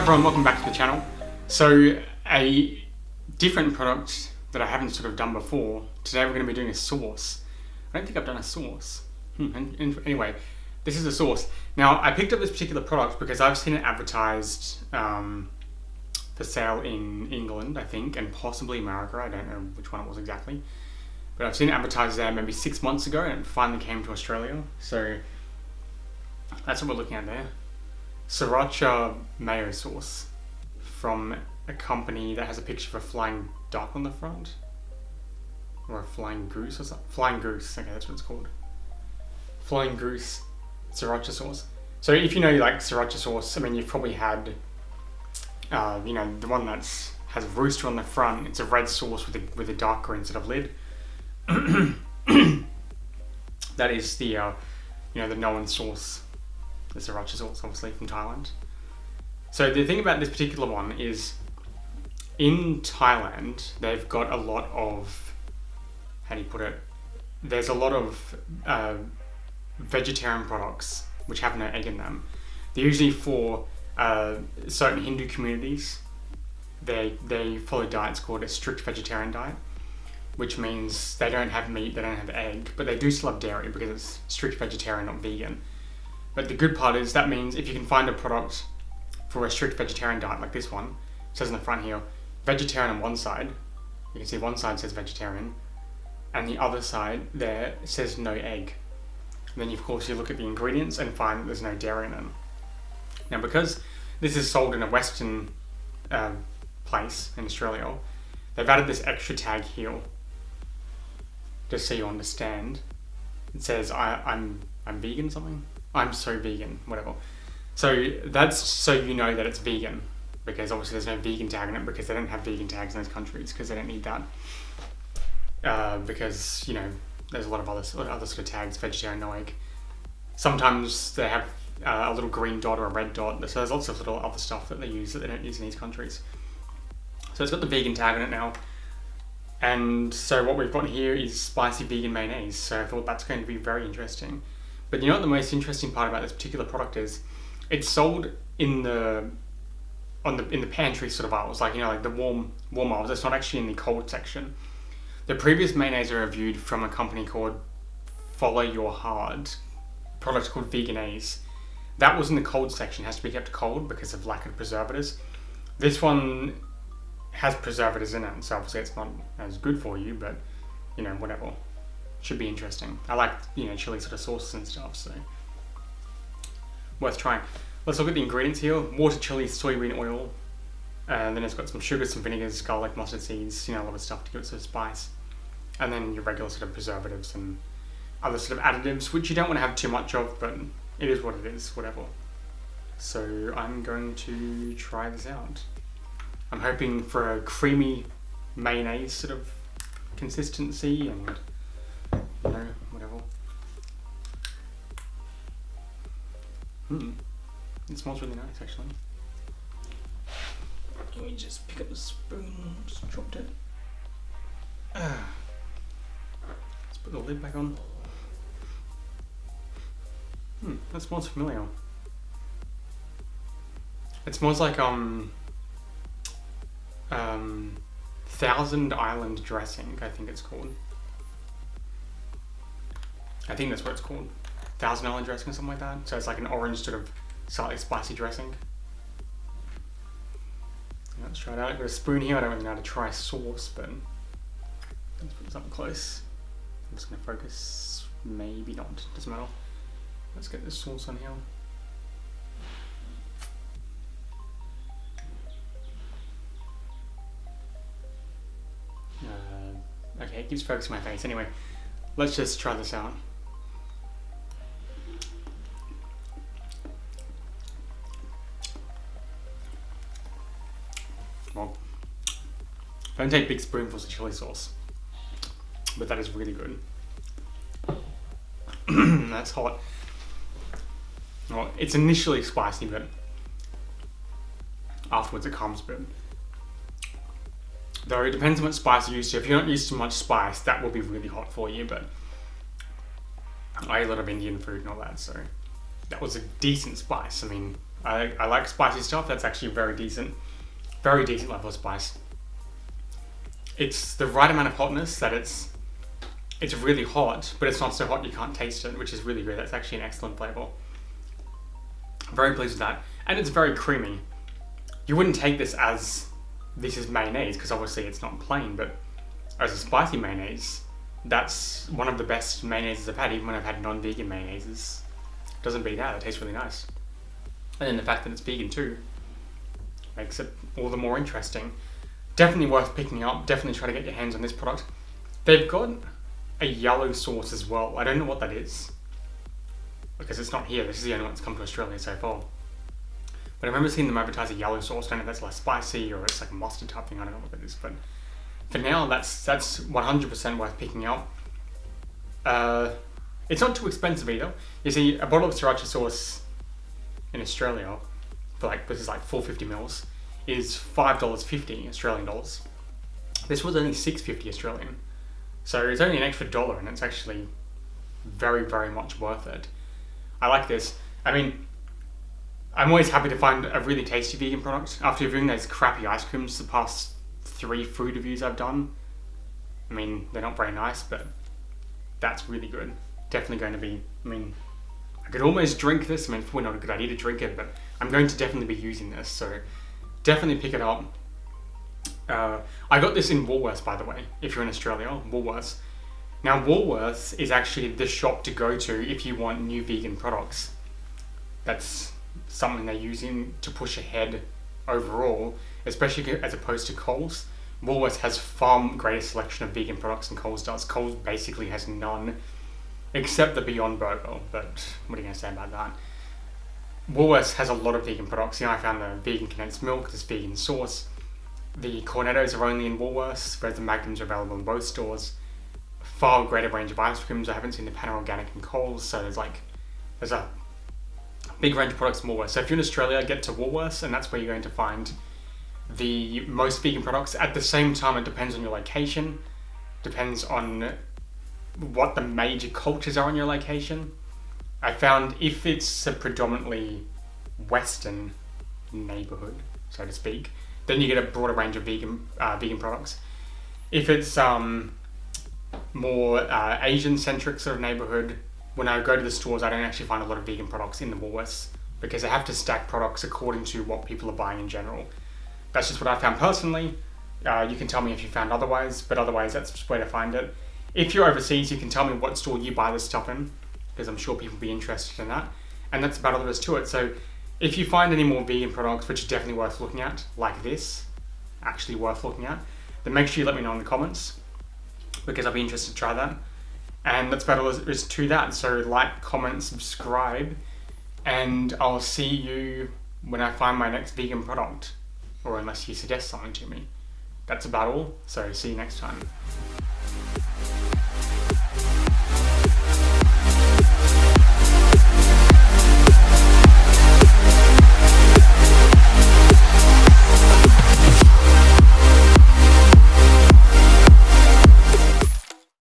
everyone, welcome back to the channel. So a different product that I haven't sort of done before. Today we're going to be doing a sauce. I don't think I've done a sauce. Anyway, this is a sauce. Now I picked up this particular product because I've seen it advertised for sale in England, I think, and possibly America. I don't know which one it was exactly. But I've seen it advertised there maybe 6 months ago and it finally came to Australia. So that's what we're looking at there. Sriracha Mayo sauce from a company that has a picture of a flying duck on the front. Or a flying goose or something. Flying goose, okay, that's what it's called. Flying goose Sriracha sauce. So if you know like Sriracha sauce, I mean you've probably had, you know, the one that's has a rooster on the front. It's a red sauce with a dark green sort of lid. That is the, you know, the known sauce. The Sriracha sauce, obviously, from Thailand. So the thing about this particular one is, in Thailand, they've got a lot of, how do you put it? There's a lot of vegetarian products which have no egg in them. They're usually for certain Hindu communities. They follow diets called a strict vegetarian diet, which means they don't have meat, they don't have egg, but they do still have dairy because it's strict vegetarian, not vegan. But the good part is that means if you can find a product for a strict vegetarian diet like this one, it says on the front here, vegetarian on one side, you can see one side says vegetarian, and the other side there says no egg. And then of course you look at the ingredients and find that there's no dairy in them. Now because this is sold in a Western place in Australia, they've added this extra tag here, just so you understand. It says I'm vegan something. I'm so vegan, whatever. So that's so you know that it's vegan, because obviously there's no vegan tag in it because they don't have vegan tags in those countries because they don't need that. Because, you know, there's a lot of other sort of tags, vegetarian, no egg. Sometimes they have a little green dot or a red dot. So there's lots of little other stuff that they use that they don't use in these countries. So it's got the vegan tag on it now. And so what we've got here is spicy vegan mayonnaise. So I thought that's going to be very interesting. But you know what the most interesting part about this particular product is? It's sold in the pantry sort of aisles, like, you know, like the warm aisles. It's not actually in the cold section. The previous mayonnaise I reviewed from a company called Follow Your Heart, product called Veganese. That was in the cold section. It has to be kept cold because of lack of preservatives. This one has preservatives in it, so obviously it's not as good for you, but, you know, whatever. Should be interesting. I like, you know, chili sort of sauces and stuff, so worth trying. Let's look at the ingredients here. Water, chili, soybean oil, and then it's got some sugar, some vinegars, garlic, mustard seeds, you know, a lot of stuff to give it some spice. And then your regular sort of preservatives and other sort of additives, which you don't want to have too much of, but it is what it is, whatever. So I'm going to try this out. I'm hoping for a creamy mayonnaise sort of consistency and, you know, whatever. It smells really nice, actually. Let me just pick up the spoon. Just dropped it. Let's put the lid back on. That smells familiar. It smells like Thousand Island dressing, I think it's called. I think that's what it's called. Thousand Island dressing or something like that. So it's like an orange sort of slightly spicy dressing. Let's try it out. I've got a spoon here. I don't really know how to try sauce, but let's put this up close. I'm just going to focus. Maybe not. Doesn't matter. Let's get this sauce on here. Okay, it keeps focusing my face. Anyway, let's just try this out. Well, don't take big spoonfuls of chili sauce, but that is really good. That's hot. Well, it's initially spicy, but afterwards it calms a bit. Though it depends on what spice you're used to. If you're not used to much spice, that will be really hot for you, but I eat a lot of Indian food and all that, so that was a decent spice. I mean, I like spicy stuff. That's actually very decent level of spice. It's the right amount of hotness that it's really hot, but it's not so hot you can't taste it, which is really good. That's actually an excellent flavor. I'm very pleased with that. And it's very creamy. You wouldn't take this as this is mayonnaise, because obviously it's not plain, but as a spicy mayonnaise, that's one of the best mayonnaises I've had, even when I've had non-vegan mayonnaises. It doesn't beat that. It tastes really nice. And then the fact that it's vegan too makes it all the more interesting. Definitely worth picking up. Definitely try to get your hands on this product. They've got a yellow sauce as well. I don't know what that is, because it's not here. This is the only one that's come to Australia so far. But I remember seeing them advertise a yellow sauce. I don't know if that's less spicy or it's like a mustard type thing. I don't know what that is. But for now, that's 100% worth picking up. It's not too expensive either. You see, a bottle of sriracha sauce in Australia, for like, this is like 450 mils, is $5.50 Australian dollars. This was only $6.50 Australian. So it's only an extra $1, and it's actually very, very much worth it. I like this. I mean, I'm always happy to find a really tasty vegan product. After reviewing those crappy ice creams the past 3 food reviews I've done, I mean, they're not very nice, but that's really good. Definitely going to be, I mean, I could almost drink this. I mean, it's probably not a good idea to drink it, but I'm going to definitely be using this, so definitely pick it up. I got this in Woolworths, by the way, if you're in Australia, Woolworths. Now, Woolworths is actually the shop to go to if you want new vegan products. That's something they're using to push ahead overall, especially as opposed to Coles. Woolworths has far greater selection of vegan products than Coles does. Coles basically has none, except the Beyond Burger, but what are you going to say about that? Woolworths has a lot of vegan products. You know, I found the vegan condensed milk, this vegan sauce. The Cornettos are only in Woolworths, whereas the Magnums are available in both stores. Far greater range of ice creams. I haven't seen the Panna Organic in Coles, so there's a big range of products in Woolworths. So if you're in Australia, get to Woolworths, and that's where you're going to find the most vegan products. At the same time, it depends on your location, depends on what the major cultures are in your location. I found if it's a predominantly Western neighborhood, so to speak, then you get a broader range of vegan products. If it's more Asian-centric sort of neighborhood, when I go to the stores, I don't actually find a lot of vegan products in the Woolworths, because they have to stack products according to what people are buying in general. That's just what I found personally. You can tell me if you found otherwise, but otherwise that's just where to find it. If you're overseas, you can tell me what store you buy this stuff in, because I'm sure people will be interested in that. And that's about all there is to it. So if you find any more vegan products which are definitely worth looking at, like this, actually worth looking at, then make sure you let me know in the comments, because I'll be interested to try that. And that's about all there is to that. So like, comment, subscribe, and I'll see you when I find my next vegan product, or unless you suggest something to me. That's about all. So see you next time.